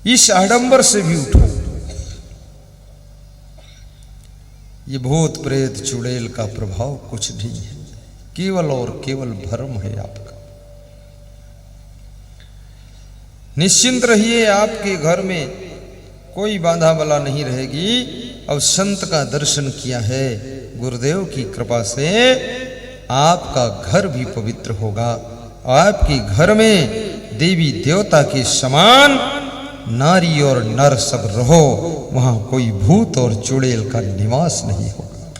इस आडंबर से भी उठो। ये भूत प्रेत चुड़ैल का प्रभाव कुछ नहीं है, केवल और केवल भ्रम है आपका। निश्चिंत रहिए, आपके घर में कोई बाधा बला नहीं रहेगी। अब संत का दर्शन किया है, गुरुदेव की कृपा से आपका घर भी पवित्र होगा। आपके घर में देवी देवता के समान नारी और नर सब रहो, वहां कोई भूत और चुड़ैल का निवास नहीं होगा।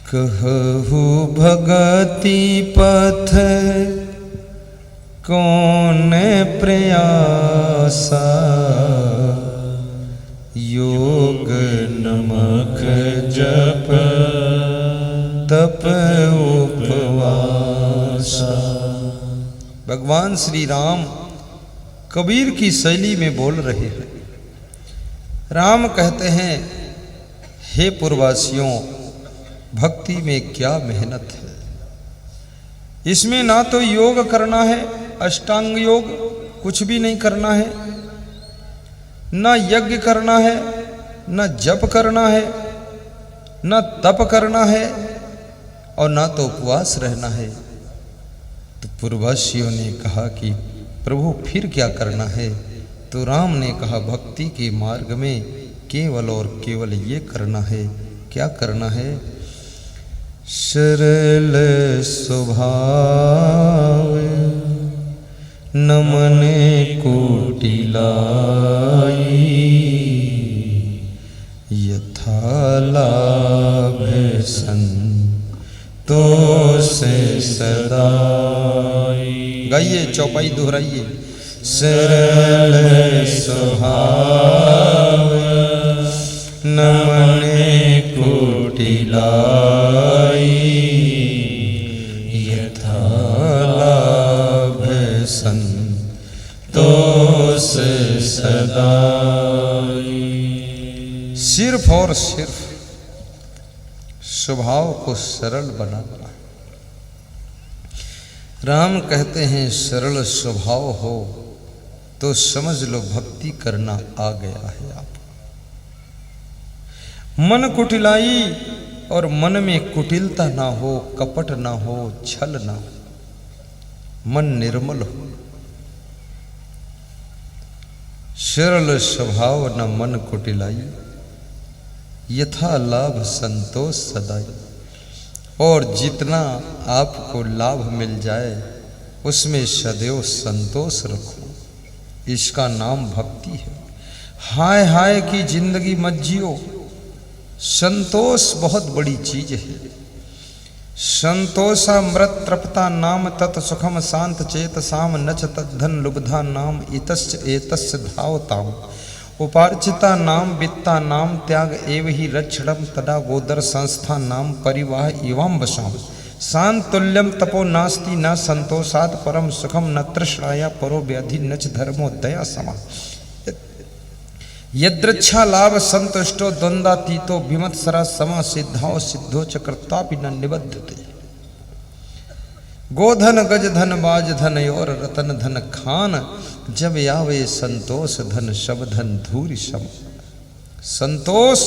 कहु भगति पथ कौन प्रयासा, योग नमक जप तप उपवासा। भगवान श्री राम कबीर की शैली में बोल रहे हैं। राम कहते हैं, हे पूर्ववासियों, भक्ति में क्या मेहनत है। इसमें ना तो योग करना है, अष्टांग योग कुछ भी नहीं करना है, ना यज्ञ करना है, ना जप करना है, ना तप करना है, और ना तो उपवास रहना है। तो पूर्ववासियों ने कहा कि प्रभु फिर क्या करना है? तो राम ने कहा, भक्ति के मार्ग में केवल और केवल ये करना है। क्या करना है? सरल स्वभाव नमन कुटिलाई, यथा लाभ संतोष सदाई। गाइए, चौपाई दोहराइए। सरल स्वभाव नमन कुटिलाई, यथा लाभ संतोष सदाई। सिर्फ और सिर्फ स्वभाव को सरल बनाना। राम कहते हैं, सरल स्वभाव हो तो समझ लो भक्ति करना आ गया है आप। मन कुटिलाई, और मन में कुटिलता ना हो, कपट ना हो, छल ना हो, मन निर्मल हो। सरल स्वभाव न मन कुटिलाई, यथा लाभ संतोष सदाई। और जितना आपको लाभ मिल जाए उसमें सदैव संतोष रखो। इसका नाम भक्ति है। हाय हाय की जिंदगी मत जियो। संतोष बहुत बड़ी चीज है। संतोषामृत तृप्ता नाम तत् सुखम शांत चेत साम नच तद्धन लुब्धा नाम इतस्य एतस्य धावताम। उपार्जिता नाम वित्ता नाम त्याग एव ही रक्षणम तदा गोदर संस्था नाम परिवाह एवं वशाम। शांतुल्यम तपो नास्ति न संतोषात् परम सुखम न तृष्णाया परो व्याधि नच धर्मो दया समा। यद्रच्छा लाभ संतुष्टो द्वंद्वातीतो विमत्सरा समा सिद्धाओ सिद्धो च कर्तापि न निबद्धते। गोधन गज धन बाज धन और रतन धन खान, जब यावे संतोष धन शब धन धूरि सम। संतोष,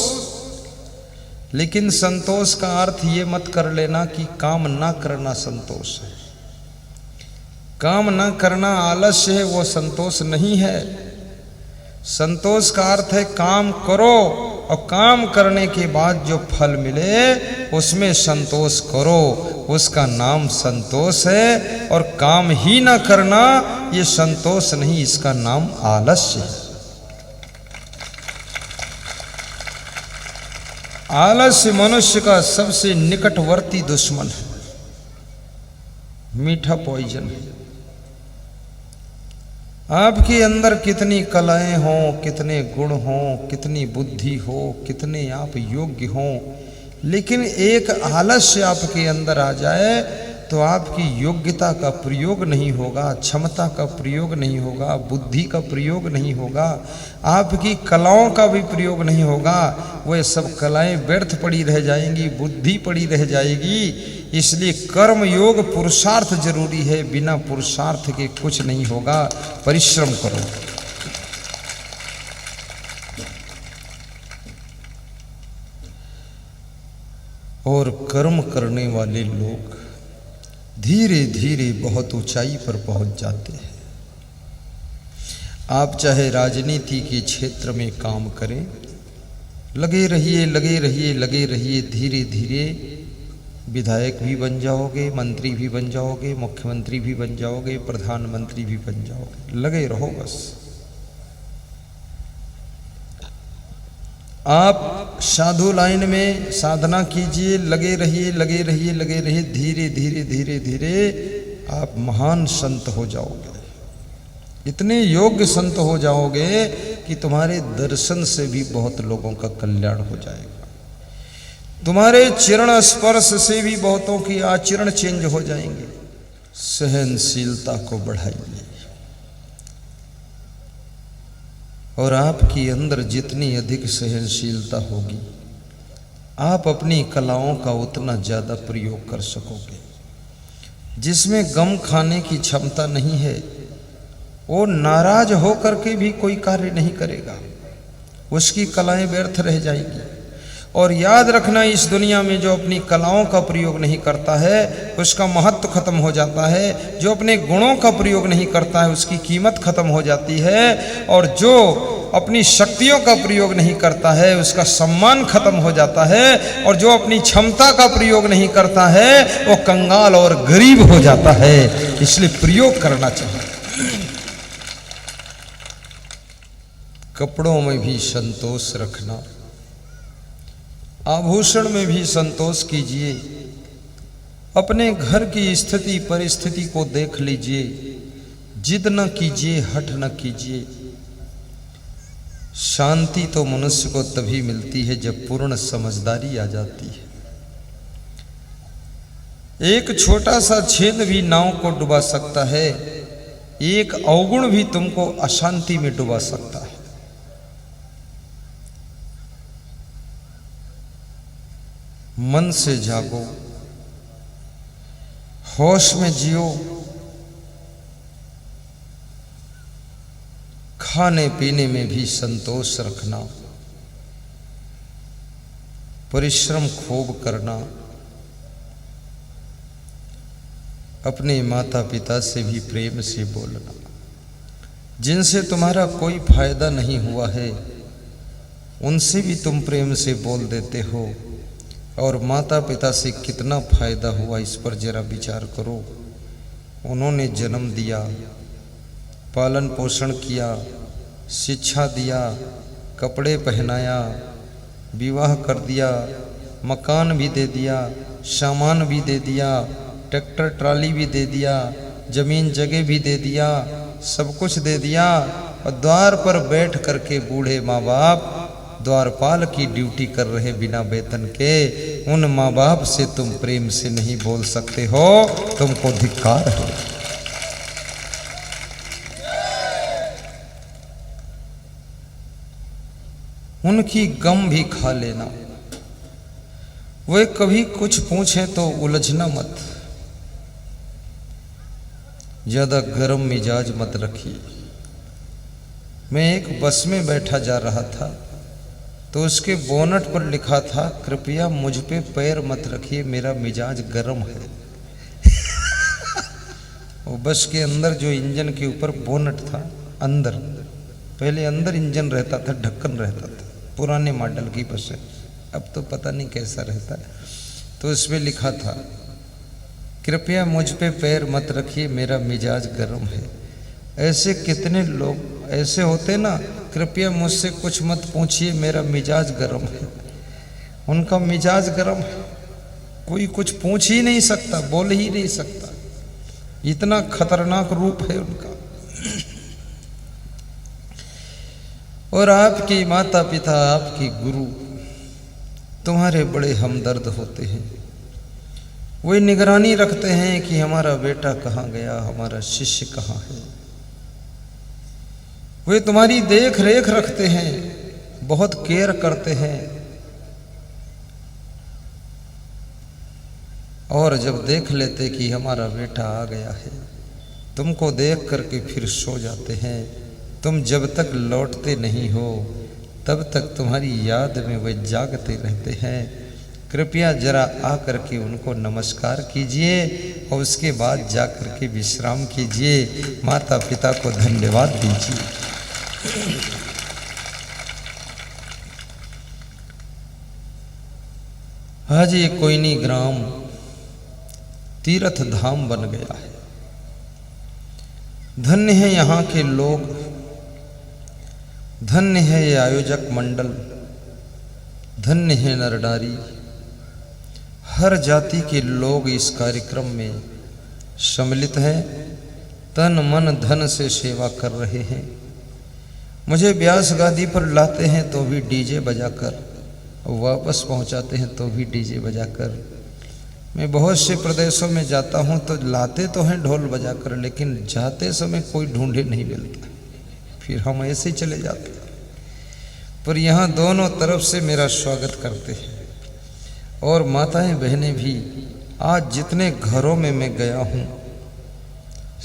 लेकिन संतोष का अर्थ ये मत कर लेना कि काम ना करना संतोष है। काम ना करना आलस्य है, वो संतोष नहीं है। संतोष का अर्थ है काम करो और काम करने के बाद जो फल मिले उसमें संतोष करो, उसका नाम संतोष है। और काम ही ना करना ये संतोष नहीं, इसका नाम आलस्य है। आलस्य मनुष्य का सबसे निकटवर्ती दुश्मन है, मीठा पॉइजन है। आपके अंदर कितनी कलाएं हों, कितने गुण हों, कितनी बुद्धि हो, कितने आप योग्य हों, लेकिन एक आलस्य आपके अंदर आ जाए तो आपकी योग्यता का प्रयोग नहीं होगा, क्षमता का प्रयोग नहीं होगा, बुद्धि का प्रयोग नहीं होगा, आपकी कलाओं का भी प्रयोग नहीं होगा। वह सब कलाएं व्यर्थ पड़ी रह जाएंगी, बुद्धि पड़ी रह जाएगी। इसलिए कर्म योग पुरुषार्थ जरूरी है, बिना पुरुषार्थ के कुछ नहीं होगा। परिश्रम करो। और कर्म करने वाले लोग धीरे धीरे बहुत ऊंचाई पर पहुंच जाते हैं। आप चाहे राजनीति के क्षेत्र में काम करें, लगे रहिए लगे रहिए लगे रहिए, धीरे धीरे विधायक भी बन जाओगे, मंत्री भी बन जाओगे, मुख्यमंत्री भी बन जाओगे, प्रधानमंत्री भी बन जाओगे। लगे रहो बस। आप साधु लाइन में साधना कीजिए, लगे रहिए लगे रहिए लगे रहिए, धीरे धीरे धीरे धीरे आप महान संत हो जाओगे। इतने योग्य संत हो जाओगे कि तुम्हारे दर्शन से भी बहुत लोगों का कल्याण हो जाएगा। तुम्हारे चरण स्पर्श से भी बहुतों की आचरण चेंज हो जाएंगे। सहनशीलता को बढ़ाइए, और आपके अंदर जितनी अधिक सहनशीलता होगी, आप अपनी कलाओं का उतना ज़्यादा प्रयोग कर सकोगे। जिसमें गम खाने की क्षमता नहीं है, वो नाराज होकर के भी कोई कार्य नहीं करेगा, उसकी कलाएं व्यर्थ रह जाएंगी। और याद रखना, इस दुनिया में जो अपनी कलाओं का प्रयोग नहीं करता है उसका महत्व खत्म हो जाता है। जो अपने गुणों का प्रयोग नहीं करता है उसकी कीमत खत्म हो जाती है। और जो अपनी शक्तियों का प्रयोग नहीं करता है उसका सम्मान खत्म हो जाता है। और जो अपनी क्षमता का प्रयोग नहीं करता है वो कंगाल और गरीब हो जाता है। इसलिए प्रयोग करना चाहिए। कपड़ों में भी संतोष रखना, आभूषण में भी संतोष कीजिए। अपने घर की स्थिति परिस्थिति को देख लीजिए, जिद न कीजिए, हठ न कीजिए। शांति तो मनुष्य को तभी मिलती है जब पूर्ण समझदारी आ जाती है। एक छोटा सा छेद भी नाव को डुबा सकता है, एक अवगुण भी तुमको अशांति में डुबा सकता है। मन से जागो, होश में जियो, खाने पीने में भी संतोष रखना, परिश्रम खूब करना, अपने माता पिता से भी प्रेम से बोलना। जिनसे तुम्हारा कोई फायदा नहीं हुआ है उनसे भी तुम प्रेम से बोल देते हो, और माता पिता से कितना फायदा हुआ इस पर जरा विचार करो। उन्होंने जन्म दिया, पालन पोषण किया, शिक्षा दिया, कपड़े पहनाया, विवाह कर दिया, मकान भी दे दिया, सामान भी दे दिया, ट्रैक्टर ट्राली भी दे दिया, जमीन जगह भी दे दिया, सब कुछ दे दिया। और द्वार पर बैठ करके बूढ़े माँ बाप द्वारपाल की ड्यूटी कर रहे बिना वेतन के, उन माँ बाप से तुम प्रेम से नहीं बोल सकते हो, तुमको धिक्कार है। उनकी गम भी खा लेना। वे कभी कुछ पूछे तो उलझना मत, ज्यादा गर्म मिजाज मत रखिए। मैं एक बस में बैठा जा रहा था तो उसके बोनट पर लिखा था, कृपया मुझ पे पैर मत रखिए, मेरा मिजाज गर्म है। वो बस के अंदर जो इंजन के ऊपर बोनट था, अंदर पहले अंदर इंजन रहता था, ढक्कन रहता था, पुराने मॉडल की बस है, अब तो पता नहीं कैसा रहता है। तो उसमें लिखा था, कृपया मुझ पे पैर मत रखिए, मेरा मिजाज गर्म है। ऐसे कितने लोग ऐसे होते ना, कृपया मुझसे कुछ मत पूछिए, मेरा मिजाज गर्म है। उनका मिजाज गर्म है, कोई कुछ पूछ ही नहीं सकता, बोल ही नहीं सकता, इतना खतरनाक रूप है उनका। और आपके माता पिता, आपके गुरु तुम्हारे बड़े हमदर्द होते हैं। वे निगरानी रखते हैं कि हमारा बेटा कहाँ गया, हमारा शिष्य कहाँ है। वे तुम्हारी देख रेख रखते हैं, बहुत केयर करते हैं। और जब देख लेते कि हमारा बेटा आ गया है, तुमको देख करके फिर सो जाते हैं। तुम जब तक लौटते नहीं हो तब तक तुम्हारी याद में वे जागते रहते हैं। कृपया जरा आकर के उनको नमस्कार कीजिए और उसके बाद जा कर के विश्राम कीजिए। माता पिता को धन्यवाद दीजिए। आज ये कोयनी ग्राम तीर्थ धाम बन गया है। धन्य है यहाँ के लोग, धन्य है ये आयोजक मंडल, धन्य है नरनारी। हर जाति के लोग इस कार्यक्रम में सम्मिलित हैं, तन मन धन से सेवा कर रहे हैं। मुझे व्यास गादी पर लाते हैं तो भी डीजे बजाकर, वापस पहुंचाते हैं तो भी डीजे बजाकर। मैं बहुत से प्रदेशों में जाता हूं तो लाते तो हैं ढोल बजाकर, लेकिन जाते समय कोई ढूंढे नहीं मिलता, फिर हम ऐसे ही चले जाते हैं। पर यहाँ दोनों तरफ से मेरा स्वागत करते हैं। और माताएं बहनें भी, आज जितने घरों में मैं गया हूँ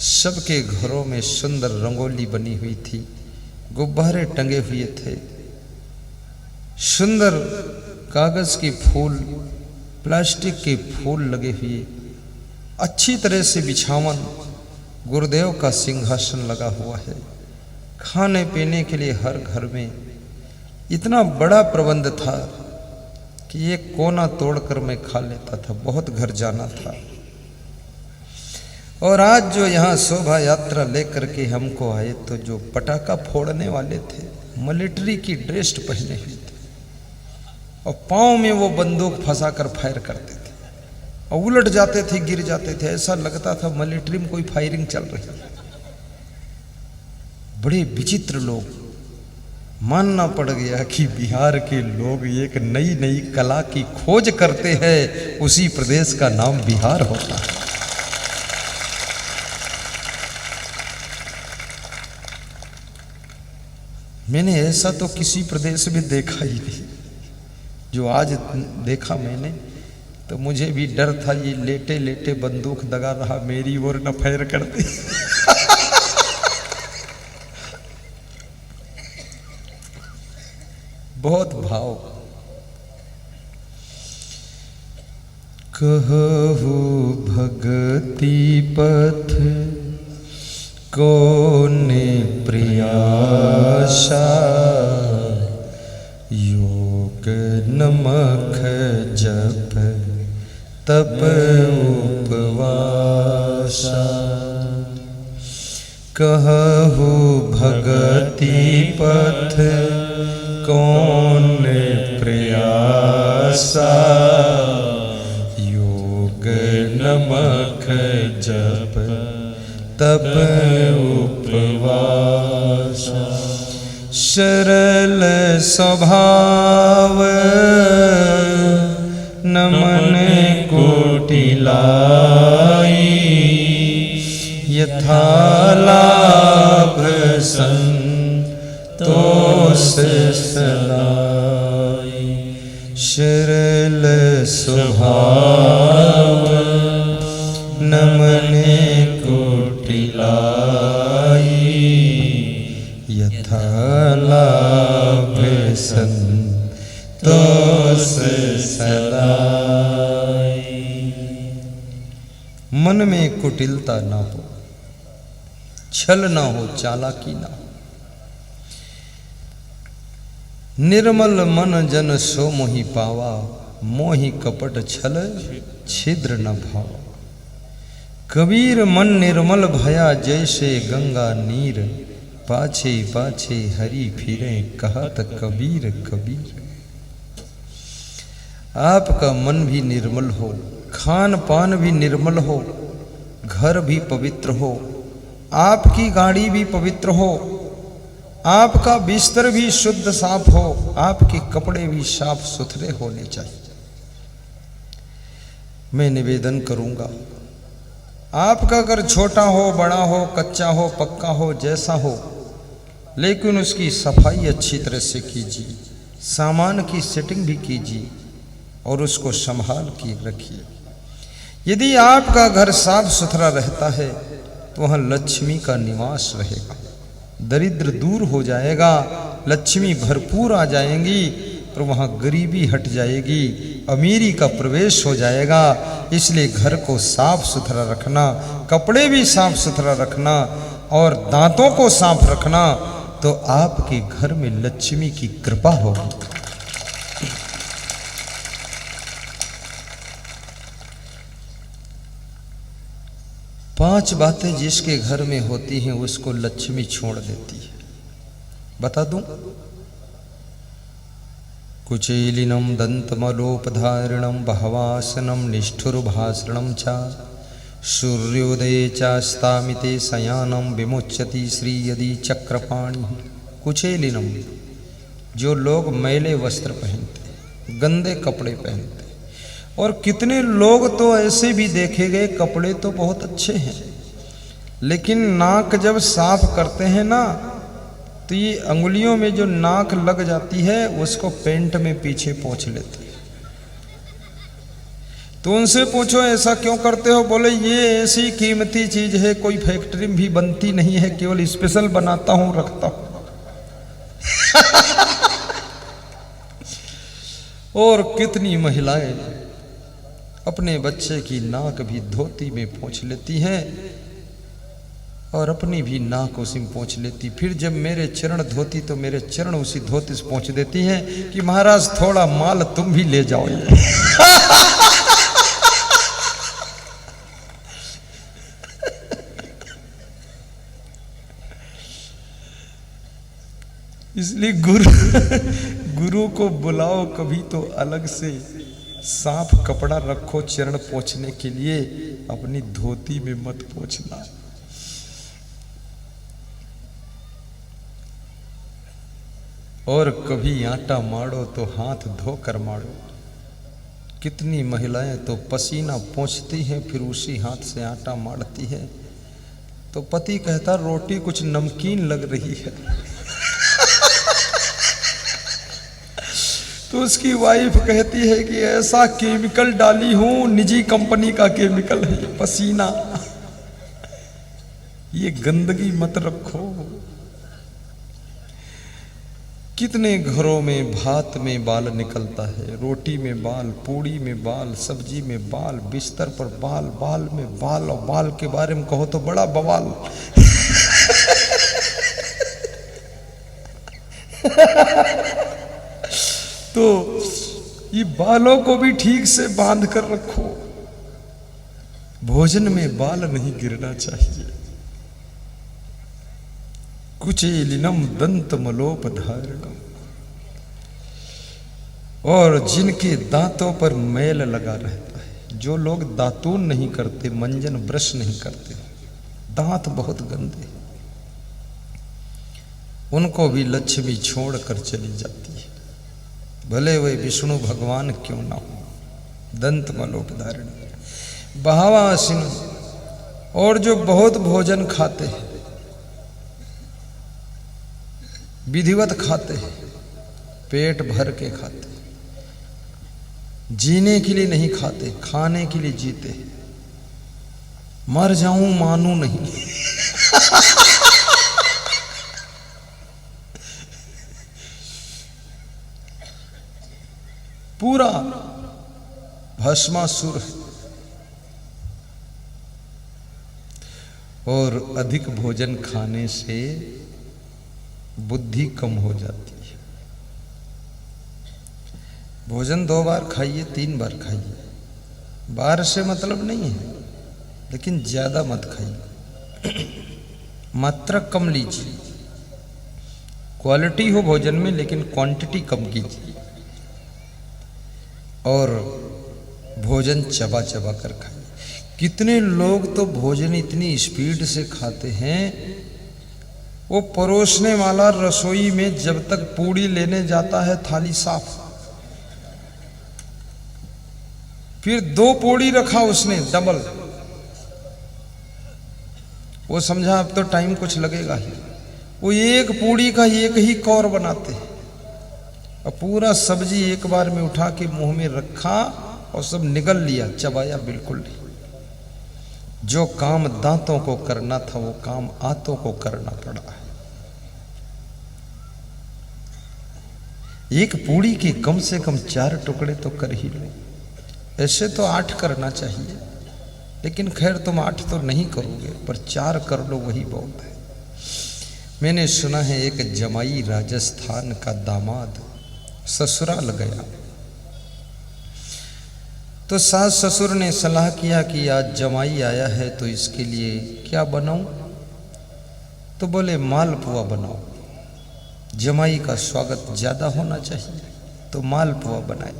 सबके घरों में सुंदर रंगोली बनी हुई थी, गुब्बारे टंगे हुए थे, सुंदर कागज के फूल, प्लास्टिक के फूल लगे हुए, अच्छी तरह से बिछावन, गुरुदेव का सिंहासन लगा हुआ है। खाने पीने के लिए हर घर में इतना बड़ा प्रबंध था कि एक कोना तोड़कर मैं खा लेता था, बहुत घर जाना था। और आज जो यहाँ शोभा यात्रा लेकर के हमको आए तो जो पटाखा फोड़ने वाले थे मिलिट्री की ड्रेस पहने हुए थे और पाँव में वो बंदूक फंसा कर फायर करते थे और उलट जाते थे, गिर जाते थे। ऐसा लगता था मिलिट्री में कोई फायरिंग चल रही है। बड़े विचित्र लोग। मानना पड़ गया कि बिहार के लोग एक नई नई कला की खोज करते हैं, उसी प्रदेश का नाम बिहार होता है। मैंने ऐसा तो किसी प्रदेश में देखा ही नहीं। जो आज देखा मैंने तो मुझे भी डर था, ये लेटे लेटे बंदूक दगा रहा, मेरी ओर न फायर कर दे। बहुत भाव। कहु भगति पथ कोने प्रियासा, योग नमक जप तप उपवासा। कहु भगति पथ कौन प्रयासा, योग नमक जप तप उपवासा। सरल स्वभाव नमन कोटिलाई, यथा लाभ संतोष सदाई। सरल स्वभाव नमन कोटिलाई, यथा लाभ संतोष सदाई। मन में कुटिलता ना हो, छल ना हो, चालाकी ना हो। निर्मल मन जन सो मोहि पावा, मोहि कपट छल छिद्र न भावा। कबीर मन निर्मल भया, जैसे गंगा नीर, पाछे पाछे हरि फिरे, कहत कबीर कबीर। आपका मन भी निर्मल हो, खान पान भी निर्मल हो, घर भी पवित्र हो, आपकी गाड़ी भी पवित्र हो, आपका बिस्तर भी शुद्ध साफ हो, आपके कपड़े भी साफ सुथरे होने चाहिए। मैं निवेदन करूंगा, आपका घर छोटा हो, बड़ा हो, कच्चा हो, पक्का हो, जैसा हो, लेकिन उसकी सफाई अच्छी तरह से कीजिए, सामान की सेटिंग भी कीजिए और उसको संभाल के रखिए। यदि आपका घर साफ सुथरा रहता है तो वहां लक्ष्मी का निवास रहेगा, दरिद्र दूर हो जाएगा, लक्ष्मी भरपूर आ जाएंगी और वहां गरीबी हट जाएगी, अमीरी का प्रवेश हो जाएगा। इसलिए घर को साफ सुथरा रखना, कपड़े भी साफ सुथरा रखना और दांतों को साफ रखना, तो आपके घर में लक्ष्मी की कृपा होगी। पांच बातें जिसके घर में होती हैं उसको लक्ष्मी छोड़ देती है। बता दूं? कुचेलिनम दंतमलोपधारिणम बहवासनम निष्ठुरभाषणम च सूर्योदये चास्तामिते शयानम विमुच्यति श्री यदि चक्रपाणि। कुचेलिनम, जो लोग मैले वस्त्र पहनते, गंदे कपड़े पहनते, और कितने लोग तो ऐसे भी देखे गए कपड़े तो बहुत अच्छे हैं, लेकिन नाक जब साफ करते हैं ना तो ये अंगुलियों में जो नाक लग जाती है उसको पेंट में पीछे पोंछ लेते हैं। तो उनसे पूछो ऐसा क्यों करते हो? बोले ये ऐसी कीमती चीज है, कोई फैक्ट्री में भी बनती नहीं है, केवल स्पेशल बनाता हूं, रखता हूं। और कितनी महिलाएं अपने बच्चे की नाक भी धोती में पोंछ लेती हैं और अपनी भी नाक उसी में पोंछ लेती। फिर जब मेरे चरण धोती तो मेरे चरण उसी धोती से पोंछ देती हैं कि महाराज थोड़ा माल तुम भी ले जाओ। इसलिए गुरु को बुलाओ कभी तो अलग से साफ कपड़ा रखो चरण पोंछने के लिए, अपनी धोती में मत पोंछना। और कभी आटा मारो तो हाथ धोकर मारो। कितनी महिलाएं तो पसीना पोंछती हैं फिर उसी हाथ से आटा मारती है, तो पति कहता रोटी कुछ नमकीन लग रही है। तो उसकी वाइफ कहती है कि ऐसा केमिकल डाली हूं, निजी कंपनी का केमिकल है ये पसीना, ये गंदगी मत रखो। कितने घरों में भात में बाल निकलता है, रोटी में बाल, पूड़ी में बाल, सब्जी में बाल, बिस्तर पर बाल, बाल में बाल, और बाल के बारे में कहो तो बड़ा बवाल। तो ये बालों को भी ठीक से बांध कर रखो, भोजन में बाल नहीं गिरना चाहिए। कुचेलिनम दंतमलोपधारिणम, और जिनके दांतों पर मैल लगा रहता है, जो लोग दातून नहीं करते, मंजन ब्रश नहीं करते, दांत बहुत गंदे, उनको भी लक्ष्मी छोड़ कर चली जाती है, भले वे विष्णु भगवान क्यों ना हो। दंतमलोपधारिण बहवासिन, और जो बहुत भोजन खाते हैं, विधिवत खाते हैं, पेट भर के खाते, जीने के लिए नहीं खाते, खाने के लिए जीते, मर जाऊं मानू नहीं। पूरा भस्मासुर है। और अधिक भोजन खाने से बुद्धि कम हो जाती है। भोजन 2 बार खाइए, 3 बार खाइए, बार से मतलब नहीं है, लेकिन ज्यादा मत खाइए, मात्रा कम लीजिए। क्वालिटी हो भोजन में लेकिन क्वांटिटी कम कीजिए, और भोजन चबा चबा कर खाइए। कितने लोग तो भोजन इतनी स्पीड से खाते हैं, वो परोसने वाला रसोई में जब तक पूड़ी लेने जाता है थाली साफ, फिर 2 पूड़ी रखा उसने डबल, वो समझा अब तो टाइम कुछ लगेगा ही, वो 1 पूड़ी का 1 ही कौर बनाते हैं, और पूरा सब्जी एक बार में उठा के मुंह में रखा और सब निगल लिया, चबाया बिल्कुल नहीं। जो काम दांतों को करना था वो काम आंतों को करना पड़ा है। एक पूड़ी के कम से कम 4 टुकड़े तो कर ही लो। ऐसे तो 8 करना चाहिए, लेकिन खैर तुम 8 तो नहीं करोगे, पर 4 कर लो वही बहुत है। मैंने सुना है एक जमाई राजस्थान का दामाद ससुराल गया तो सास ससुर ने सलाह किया कि आज जमाई आया है तो इसके लिए क्या बनाऊं? तो बोले मालपुआ बनाओ, जमाई का स्वागत ज़्यादा होना चाहिए, तो मालपुआ बनाए।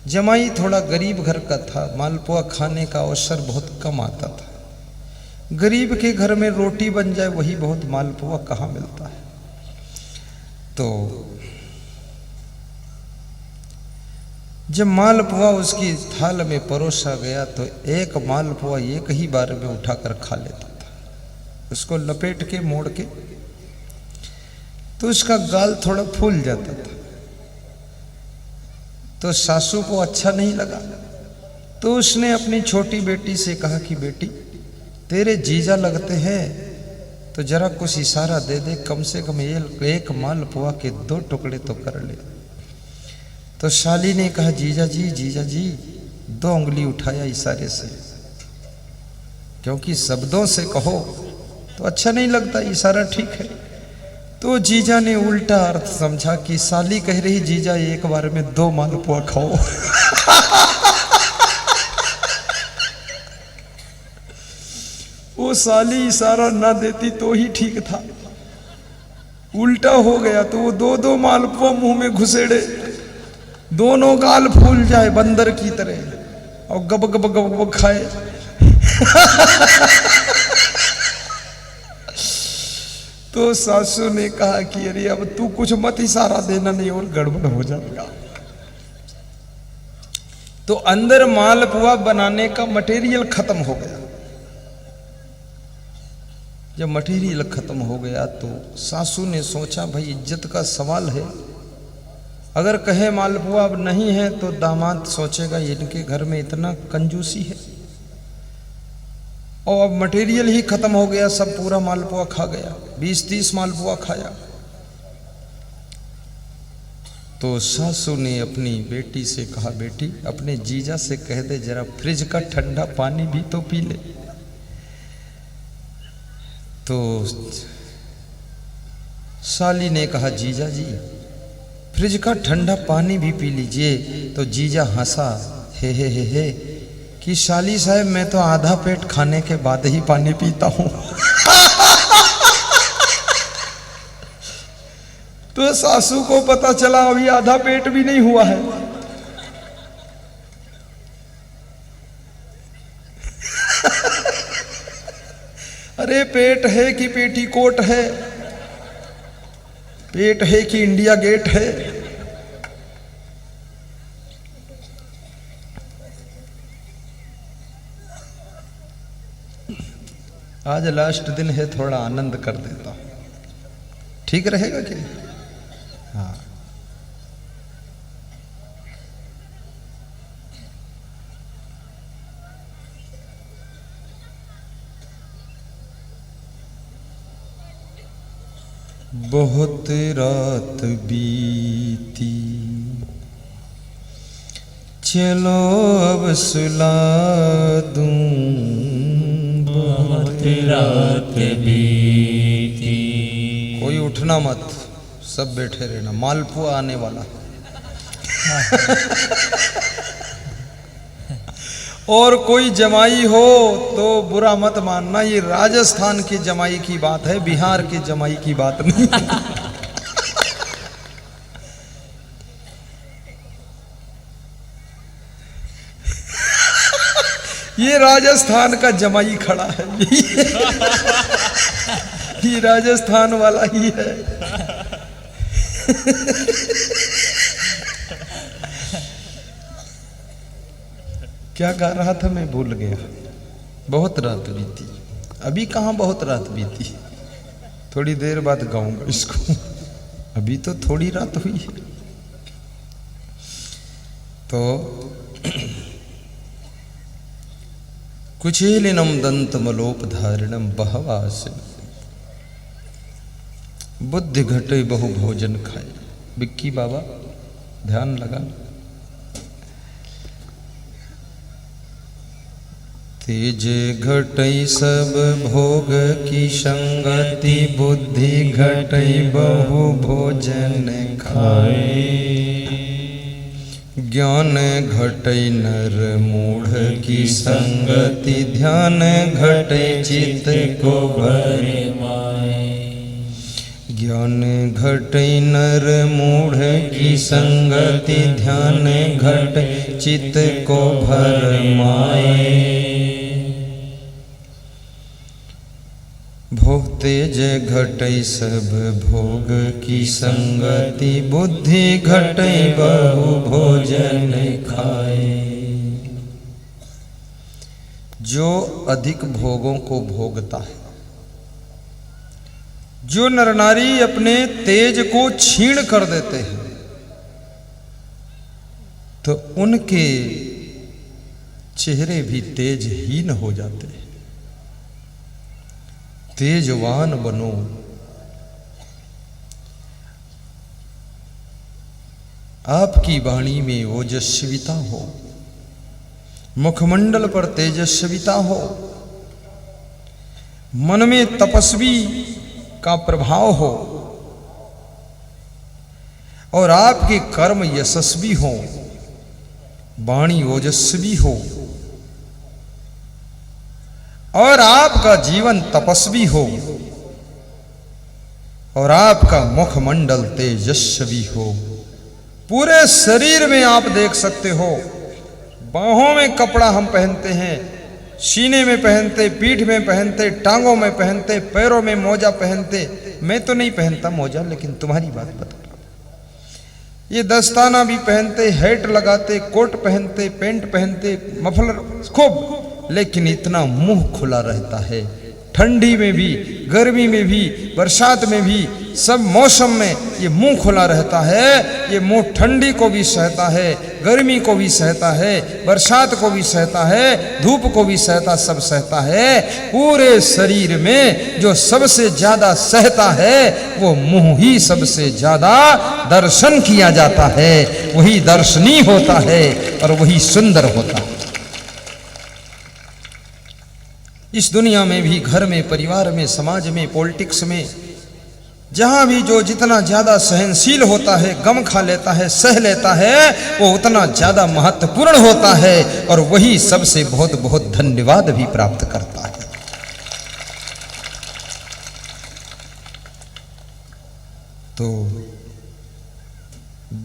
जमाई थोड़ा गरीब घर का था, मालपुआ खाने का अवसर बहुत कम आता था। गरीब के घर में रोटी बन जाए वही बहुत, मालपुआ कहाँ मिलता है। तो जब मालपुआ उसकी थाल में परोसा गया तो एक मालपुआ एक ही बार में उठाकर खा लेता था, उसको लपेट के मोड़ के, तो उसका गाल थोड़ा फूल जाता था। तो सासू को अच्छा नहीं लगा, तो उसने अपनी छोटी बेटी से कहा कि बेटी तेरे जीजा लगते हैं तो जरा कुछ इशारा दे दे, कम से कम एक मालपुआ के 2 टुकड़े तो कर ले। तो शाली ने कहा जीजा जी 2 उंगली उठाया इशारे से, क्योंकि शब्दों से कहो तो अच्छा नहीं लगता, इशारा ठीक है। तो जीजा ने उल्टा अर्थ समझा कि साली कह रही जीजा एक बार में 2 मालपुआ खाओ। वो साली इशारा ना देती तो ही ठीक था, उल्टा हो गया। तो वो 2 मालपुआ मुंह में घुसेड़े, दोनों गाल फूल जाए बंदर की तरह और गब गब गब गब खाए। तो सासू ने कहा कि अरे अब तू कुछ मत इशारा देना, नहीं और गड़बड़ हो जाएगा। तो अंदर मालपुआ बनाने का मटेरियल खत्म हो गया। जब मटेरियल खत्म हो गया तो सासू ने सोचा भाई इज्जत का सवाल है, अगर कहे मालपुआ अब नहीं है तो दामाद सोचेगा इनके घर में इतना कंजूसी है। और अब मटेरियल ही खत्म हो गया, सब पूरा मालपुआ खा गया, 20-30 मालपुआ खाया। तो सासू ने अपनी बेटी से कहा बेटी अपने जीजा से कह दे जरा फ्रिज का ठंडा पानी भी तो पी ले। तो साली ने कहा जीजा जी फ्रिज का ठंडा पानी भी पी लीजिए। तो जीजा हंसा हे कि शाली साहब मैं तो आधा पेट खाने के बाद ही पानी पीता हूं। तो सासू को पता चला अभी आधा पेट भी नहीं हुआ है। अरे पेट है कि पेटीकोट है, पेट है कि इंडिया गेट है। आज लास्ट दिन है, थोड़ा आनंद कर देता हूं, ठीक रहेगा कि? हाँ बहुत रात बीती चलो अब सुला दूं, बहुत रात बीती। कोई उठना मत, सब बैठे रहना, मालपुआ आने वाला। और कोई जमाई हो तो बुरा मत मानना, ये राजस्थान की जमाई की बात है, बिहार की जमाई की बात नहीं। ये राजस्थान का जमाई खड़ा है, ये राजस्थान वाला ही है। क्या गा रहा था मैं भूल गया। बहुत रात बीती, अभी कहाँ बहुत रात बीती, थोड़ी देर बाद गाऊंगा इसको, अभी तो थोड़ी रात हुई है। तो कुचेलिनम दंतमलोपधारिणम बहवासिन बुद्धि घटे बहु भोजन खाए। बिक्की बाबा ध्यान लगा। तेज घटई सब भोग की संगति बुद्धि घटई बहु भोजन खाए। ज्ञान घटई नर मूढ़ की संगति ध्यान घटई चित्त को भरे माए। ज्ञान घटई नर मूढ़ की संगति ध्यान घटई चित्त को भर माए। भोग तेज घटई सब भोग की संगति बुद्धि घटई बहु भोजन खाए। जो अधिक भोगों को भोगता है, जो नर नारी अपने तेज को छीण कर देते हैं, तो उनके चेहरे भी तेजहीन हो जाते हैं। तेजवान बनो। आपकी वाणी में ओजस्विता हो, मुखमंडल पर तेजस्विता हो, मन में तपस्वी का प्रभाव हो और आपके कर्म यशस्वी हो, वाणी ओजस्वी हो और आपका जीवन तपस्वी हो और आपका मुखमंडल तेजस्वी हो। पूरे शरीर में आप देख सकते हो, बाहों में कपड़ा हम पहनते हैं, सीने में पहनते, पीठ में पहनते, टांगों में पहनते, पैरों में मोजा पहनते। मैं तो नहीं पहनता मोजा, लेकिन तुम्हारी बात बता रहा हूं। ये दस्ताना भी पहनते, हैट लगाते, कोट पहनते, पेंट पहनते, मफलर खूब, लेकिन इतना मुंह खुला रहता है। ठंडी में भी, गर्मी में भी, बरसात में भी, सब मौसम में ये मुंह खुला रहता है। ये मुंह ठंडी को भी सहता है, गर्मी को भी सहता है, बरसात को भी सहता है, धूप को भी सहता, सब सहता है। पूरे शरीर में जो सबसे ज्यादा सहता है वो मुंह ही सबसे ज्यादा दर्शन किया जाता है। वही दर्शनीय होता है और वही सुंदर होता है। इस दुनिया में भी, घर में, परिवार में, समाज में, पॉलिटिक्स में, जहां भी जो जितना ज्यादा सहनशील होता है, गम खा लेता है, सह लेता है, वो उतना ज्यादा महत्वपूर्ण होता है और वही सबसे बहुत बहुत धन्यवाद भी प्राप्त करता है। तो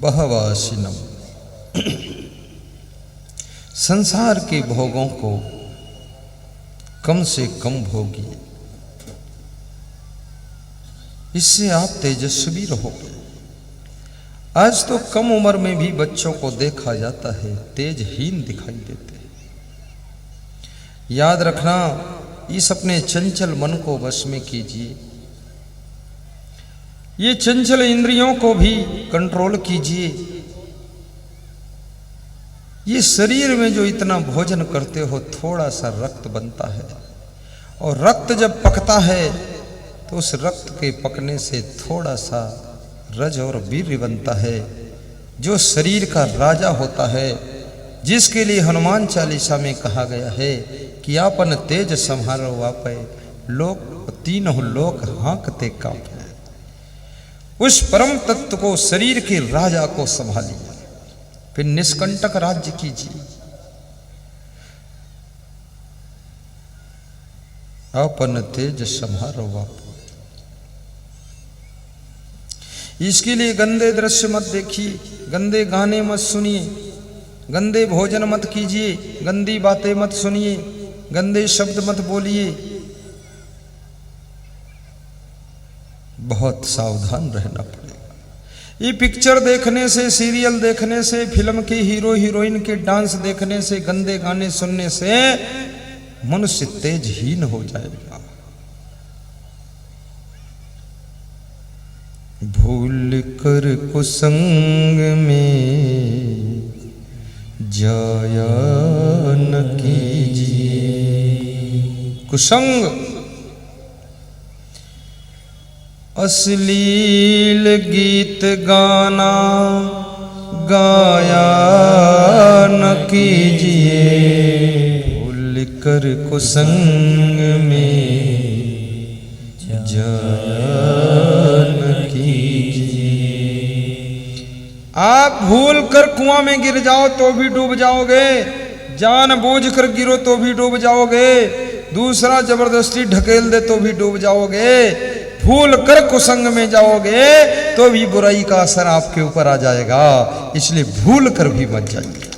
बहवासिनम, संसार के भोगों को कम से कम भोगिए, इससे आप तेजस्वी रहोगे। आज तो कम उम्र में भी बच्चों को देखा जाता है तेजहीन दिखाई देते हैं। याद रखना, इस अपने चंचल मन को वश में कीजिए, ये चंचल इंद्रियों को भी कंट्रोल कीजिए। ये शरीर में जो इतना भोजन करते हो, थोड़ा सा रक्त बनता है और रक्त जब पकता है तो उस रक्त के पकने से थोड़ा सा रज और वीर्य बनता है। जो शरीर का राजा होता है, जिसके लिए हनुमान चालीसा में कहा गया है कि आपन तेज संहारो वापे, लोक तीनों लोक हाँकते कांपे। उस परम तत्व को, शरीर के राजा को संभालिए, फिर निष्कंटक राज्य कीजिए। अपन तेज संहारो बापू। इसके लिए गंदे दृश्य मत देखिए, गंदे गाने मत सुनिए, गंदे भोजन मत कीजिए, गंदी बातें मत सुनिए, गंदे शब्द मत बोलिए। बहुत सावधान रहना पड़ेगा। ये पिक्चर देखने से, सीरियल देखने से, फिल्म के हीरो हीरोइन के डांस देखने से, गंदे गाने सुनने से मनुष्य तेजहीन हो जाएगा। भूल कर कुसंग में जाया न कीजिए, कुसंग, अश्लील गीत गाना गाया न कीजिए, भूल कर कुसंग में जाया न कीजिए। आप भूल कर कुआं में गिर जाओ तो भी डूब जाओगे, जानबूझ कर गिरो तो भी डूब जाओगे, दूसरा जबरदस्ती ढकेल दे तो भी डूब जाओगे, भूल कर कुसंग में जाओगे तो भी बुराई का असर आपके ऊपर आ जाएगा, इसलिए भूल कर भी मत जाइए।